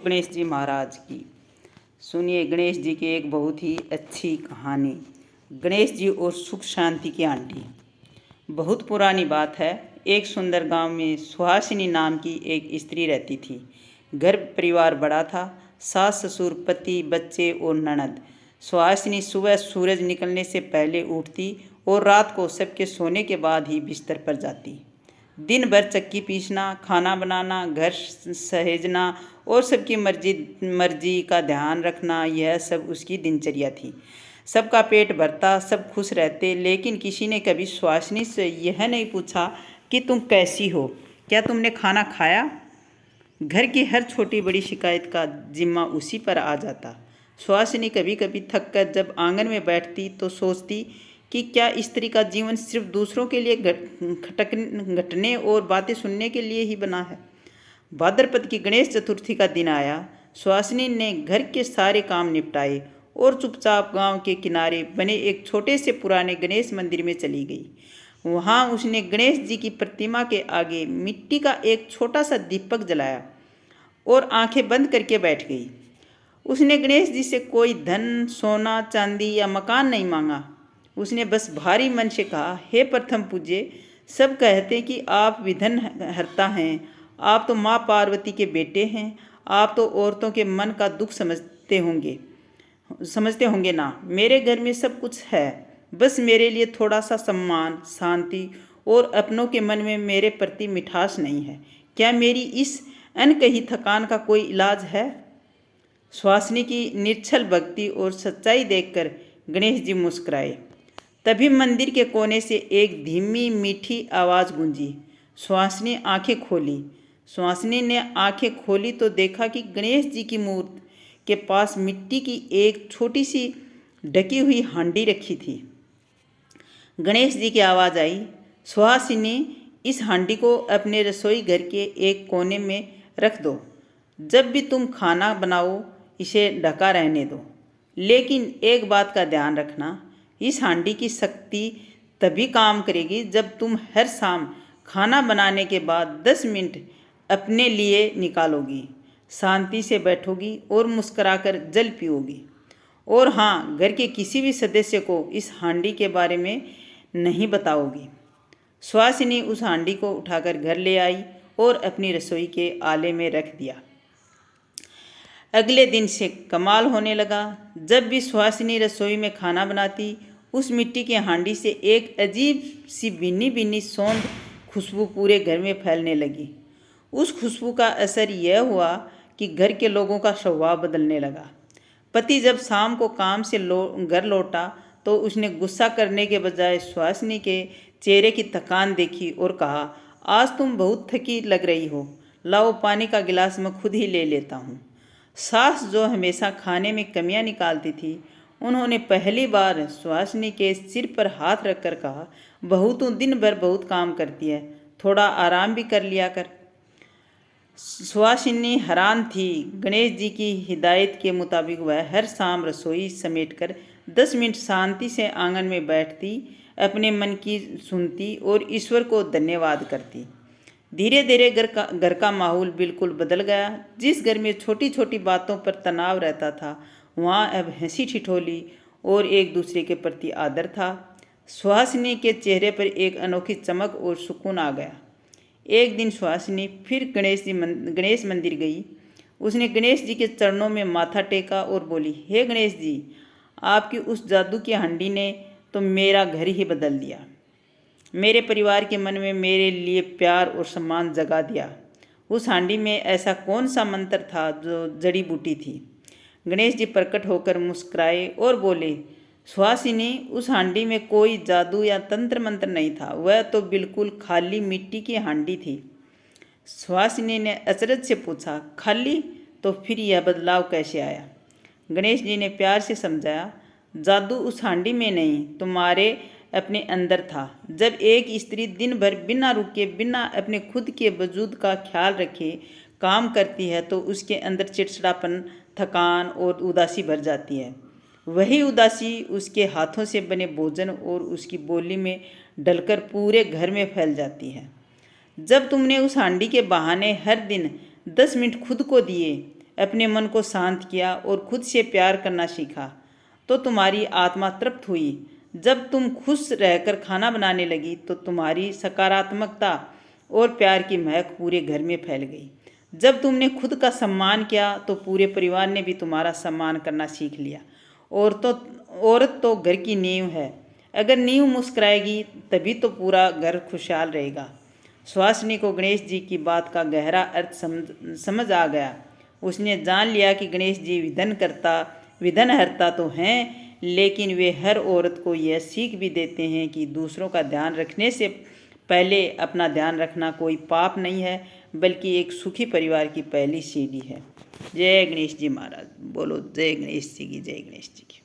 गणेश जी महाराज की। सुनिए गणेश जी की एक बहुत ही अच्छी कहानी। गणेश जी और सुख शांति की आंटी। बहुत पुरानी बात है। एक सुंदर गांव में सुहासिनी नाम की एक स्त्री रहती थी। घर परिवार बड़ा था। सास ससुर पति बच्चे और ननद। सुहासिनी सुबह सूरज निकलने से पहले उठती और रात को सबके सोने के बाद ही बिस्तर पर जाती। दिन भर चक्की पीसना, खाना बनाना, घर सहेजना और सबकी मर्जी का ध्यान रखना, यह सब उसकी दिनचर्या थी। सबका पेट भरता, सब खुश रहते, लेकिन किसी ने कभी सुहासिनी से यह नहीं पूछा कि तुम कैसी हो, क्या तुमने खाना खाया। घर की हर छोटी बड़ी शिकायत का जिम्मा उसी पर आ जाता। सुहासिनी कभी कभी थक कर जब आंगन में बैठती तो सोचती कि क्या स्त्री का जीवन सिर्फ दूसरों के लिए घटने और बातें सुनने के लिए ही बना है। भाद्रपद की गणेश चतुर्थी का दिन आया। सुहासिनी ने घर के सारे काम निपटाए और चुपचाप गांव के किनारे बने एक छोटे से पुराने गणेश मंदिर में चली गई। वहां उसने गणेश जी की प्रतिमा के आगे मिट्टी का एक छोटा सा दीपक जलाया और आंखें बंद करके बैठ गई। उसने गणेश जी से कोई धन, सोना, चांदी या मकान नहीं मांगा। उसने बस भारी मन से कहा, हे प्रथम पूज्य, सब कहते हैं कि आप विघ्न हरता हैं, आप तो माँ पार्वती के बेटे हैं, आप तो औरतों के मन का दुख समझते होंगे ना। मेरे घर में सब कुछ है, बस मेरे लिए थोड़ा सा सम्मान, शांति और अपनों के मन में मेरे प्रति मिठास नहीं है। क्या मेरी इस अनकही थकान का कोई इलाज है। सुहासिनी की निश्चल भक्ति और सच्चाई देखकर गणेश जी मुस्कुराए। तभी मंदिर के कोने से एक धीमी मीठी आवाज़ गूंजी। सुहासिनी आंखें खोली। सुहासिनी ने आंखें खोली तो देखा कि गणेश जी की मूर्ति के पास मिट्टी की एक छोटी सी ढकी हुई हांडी रखी थी। गणेश जी की आवाज़ आई, सुहासिनी, इस हांडी को अपने रसोई घर के एक कोने में रख दो। जब भी तुम खाना बनाओ इसे ढका रहने दो। लेकिन एक बात का ध्यान रखना, इस हांडी की शक्ति तभी काम करेगी जब तुम हर शाम खाना बनाने के बाद 10 मिनट अपने लिए निकालोगी, शांति से बैठोगी और मुस्कुराकर जल पियोगी। और हाँ, घर के किसी भी सदस्य को इस हांडी के बारे में नहीं बताओगी। सुहासिनी उस हांडी को उठाकर घर ले आई और अपनी रसोई के आले में रख दिया। अगले दिन से कमाल होने लगा। जब भी सुहासिनी रसोई में खाना बनाती, उस मिट्टी की हांडी से एक अजीब सी भीनी भीनी सौंध खुशबू पूरे घर में फैलने लगी। उस खुशबू का असर यह हुआ कि घर के लोगों का स्वभाव बदलने लगा। पति जब शाम को काम से घर लौटा तो उसने गुस्सा करने के बजाय सुहासिनी के चेहरे की थकान देखी और कहा, आज तुम बहुत थकी लग रही हो, लाओ पानी का गिलास मैं खुद ही ले लेता हूँ। सास जो हमेशा खाने में कमियां निकालती थी, उन्होंने पहली बार सुहासिनी के सिर पर हाथ रखकर कहा, बहू तू दिन भर बहुत काम करती है, थोड़ा आराम भी कर लिया कर। सुहासिनी हैरान थी। गणेश जी की हिदायत के मुताबिक वह हर शाम रसोई समेटकर 10 मिनट शांति से आंगन में बैठती, अपने मन की सुनती और ईश्वर को धन्यवाद करती। धीरे धीरे घर का माहौल बिल्कुल बदल गया। जिस घर में छोटी छोटी बातों पर तनाव रहता था, वहाँ अब हंसी ठिठोली और एक दूसरे के प्रति आदर था। सुहासिनी के चेहरे पर एक अनोखी चमक और सुकून आ गया। एक दिन सुहासिनी फिर गणेश मंदिर गई। उसने गणेश जी के चरणों में माथा टेका और बोली, हे गणेश जी, आपकी उस जादू की हांडी ने तो मेरा घर ही बदल दिया। मेरे परिवार के मन में मेरे लिए प्यार और सम्मान जगा दिया। उस हांडी में ऐसा कौन सा मंत्र था जो जड़ी बूटी थी। गणेश जी प्रकट होकर मुस्कुराए और बोले, सुहासिनी, उस हांडी में कोई जादू या तंत्र मंत्र नहीं था, वह तो बिल्कुल खाली मिट्टी की हांडी थी। सुहासिनी ने अचरज से पूछा, खाली? तो फिर यह बदलाव कैसे आया। गणेश जी ने प्यार से समझाया, जादू उस हांडी में नहीं, तुम्हारे अपने अंदर था। जब एक स्त्री दिन भर बिना रुके, बिना अपने खुद के वजूद का ख्याल रखे काम करती है तो उसके अंदर चिड़चिड़ापन, थकान और उदासी भर जाती है। वही उदासी उसके हाथों से बने भोजन और उसकी बोली में डलकर पूरे घर में फैल जाती है। जब तुमने उस हांडी के बहाने हर दिन 10 मिनट खुद को दिए, अपने मन को शांत किया और खुद से प्यार करना सीखा तो तुम्हारी आत्मा तृप्त हुई। जब तुम खुश रहकर खाना बनाने लगी तो तुम्हारी सकारात्मकता और प्यार की महक पूरे घर में फैल गई। जब तुमने खुद का सम्मान किया तो पूरे परिवार ने भी तुम्हारा सम्मान करना सीख लिया। औरत तो घर की नींव है। अगर नींव मुस्कुराएगी तभी तो पूरा घर खुशहाल रहेगा। सुहासिनी को गणेश जी की बात का गहरा अर्थ समझ आ गया। उसने जान लिया कि गणेश जी विघ्नहर्ता तो हैं, लेकिन वे हर औरत को यह सीख भी देते हैं कि दूसरों का ध्यान रखने से पहले अपना ध्यान रखना कोई पाप नहीं है, बल्कि एक सुखी परिवार की पहली सीढ़ी है। जय गणेश जी महाराज। बोलो जय गणेश जी की, जय गणेश जी की।